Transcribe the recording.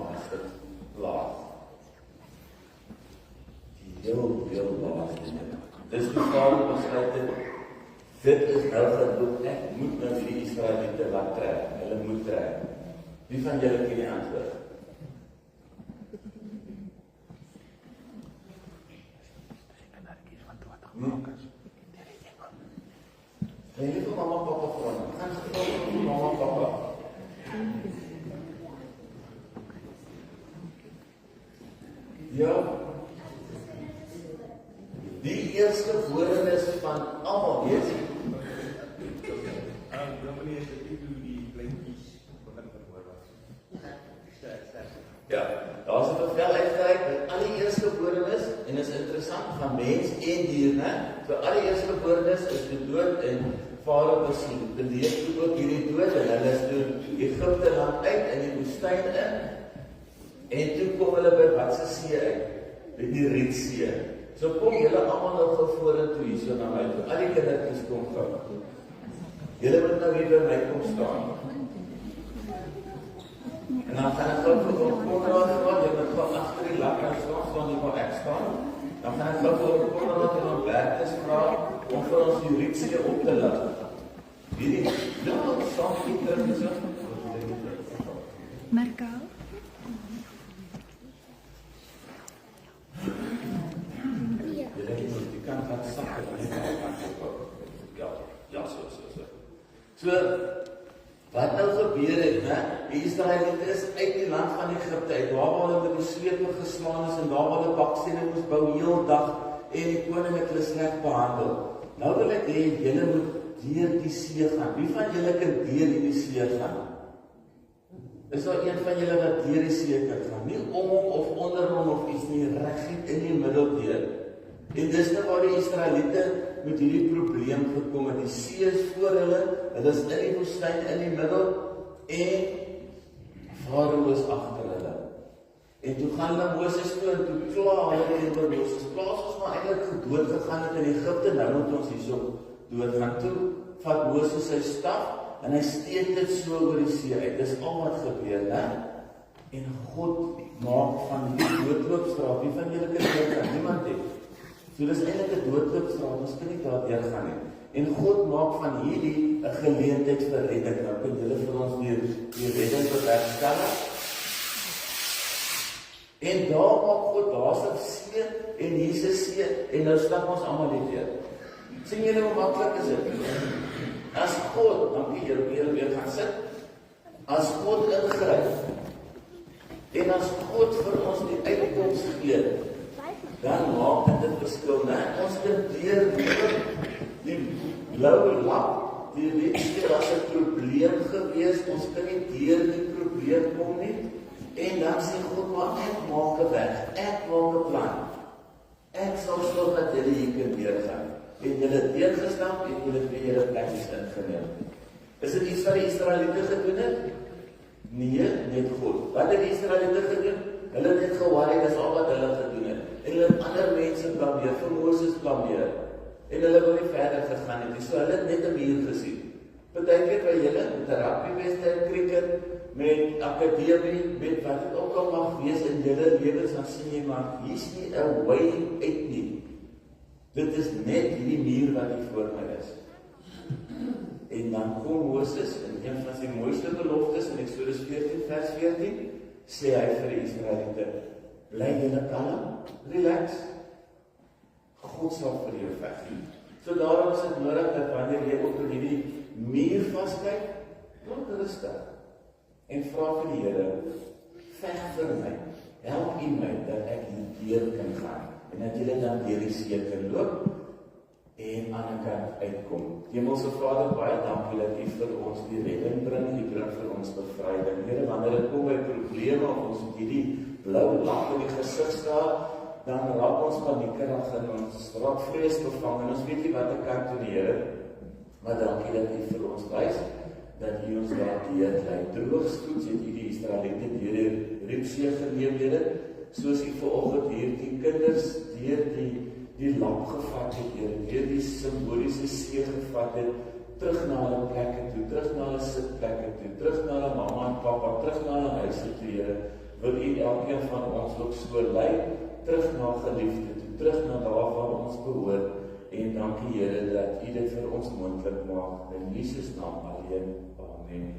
laaste plaas. Die heel laaste ding. Dis die Vader besluit het, dit is nou genoeg, ek moet nou vir die Israeliete laat trek, hulle moet trek. Wie van julle ken die antwoord? Jy het vir mamma papa vra, gaan gevra vir mamma papa. Ja, die eerstgeborenes van almal, weet jy? Dominee is dit hoe die kleintjies begin verhoor was. Ja, daar is 'n bevel uitgereik dat al die eerstgeborenes, en is interessant, van mens en dier, né? So al die eerstgeborenes is gedood en Farao beleef toe ook hierdie dood en hulle is toe Egipte land uit in die woestyn in. En toe kom hulle by watse see uit? By die Rietsee. So kom julle almal nou gou vorentoe hier so na my toe. Al die kindertjies kom gou. Julle moet nou hier by my kom staan. En dan gaan ek gou vir Konrad vra, jy moet gou agter die lakker staan nie waar ek staan. Dan gaan ek gou vir Konrad en Albertus vra om vir ons die Rietsee op te laat. Hierdie saam Pieter en so. Marco. Jy kan wat sakke ja, so. Wat nou gebeur het, né? Die Israeliete is uit die land van Egipte uit, waar hulle met die sleep geslaan is en daar waar hulle bakstene moes bou heel dag en die koning het hulle sleg behandel. Nou wil ek hê julle moet deur die see gaan. Wie van julle kan deur hierdie see gaan? Is daar een van julle wat deur die see kan gaan? Nie om hom of onder hom of iets nie, reguit in die middel deur. En dis nou waar die Israeliete met hierdie probleem gekom het. Die see is voor hulle is in die woestyn in die middel en Farao is agter hulle. En toe gaan hulle Moses toe en toe kla hulle teenoor Moses. Plaas ons maar eintlik gedood gegaan het in Egipte, nou moet ons hierso dood gaan. Toe vat Moses sy staf en hy steek dit so oor die see uit. Dis al wat gebeur, né? En God maak van die doodloopstraat. Wie van julle kan dit aan niemand het? So dis eintlik 'n doodloopstraat, ons kan nie daar deur gaan nie. En God maak van hierdie 'n geleentheid vir redding. Nou kan julle vir ons die redding bewerkstellig. En daar maak God daar's see en Jesus see en nou stap ons almal hier deur. Sien julle hoe maklik is dit? As God, dankie julle weer gaan sit. As God ingryp en as God vir ons die uitkoms gee, dan maak dit 'n verskil, né? Ons kan deur die blou lap, die weet as 'n probleem gewees, ons kan nie deur die probleem kom nie. En dan sê God, maar ek maak 'n weg, ek maak 'n plan. Ek sal sorg dat julle hier kan deurgaan. En julle het deurgestap en julle het weer julle plekkies ingeneem. Is dit iets wat die Israeliete gedoen het? Nee, net God. Wat het die Israeliete gedoen? Hulle het net gewaarheid, dis al wat hulle gedoen het. En hulle het ander mense blameer, vir Moses blameer. En hulle wil nie verder gegaan het nie. So hulle het net 'n muur gesien. Partykeer by julle met 'n rugbywedstryd, cricket, met akademie, met wat dit ook al mag wees in julle lewens, dan sien jy maar hier's nie 'n way uit nie. Dit is net hierdie muur wat hier voor my is. En dan kom Moses in een van sy mooiste beloftes in Eksodus 14 vers 14, sê hy vir die Israeliete, bly julle kalm, relax. God sal vir jou veg. So daarom is dit nodig dat wanneer jy op hierdie muur vaskyk, word rustig en vra vir die Here, veg vir my, help U my dat ek hier kan gaan en dat julle dan deur die see kan loop en aan die kant uitkom. Hemelse Vader, baie dankie dat U vir ons die redding bring, U bring vir ons bevryding. Here, wanneer dit kom by probleme, ons het hierdie blou lap in die gesig staar, dan raak ons paniekerig en ons raak vrees bevang en ons weet nie wat ek kan doen, Here. Maar dankie dat U vir ons wys dat U ons daar deur droogstoets het U die Israeliete deur die Rietsee geneem, Here, soos U vanoggend hierdie kinders deur die lamp gevat het, Here, deur die simboliese see gevat het, terug na hulle plekke toe, terug na hulle sitplekke toe, terug na hulle mamma en papa, terug na hulle huise toe, Here, wil U elkeen van ons ook so lei, terug na geliefde toe, terug na daar waar ons behoort, en dankie Here dat U dit vir ons moontlik maak, in Jesus naam alleen, amen.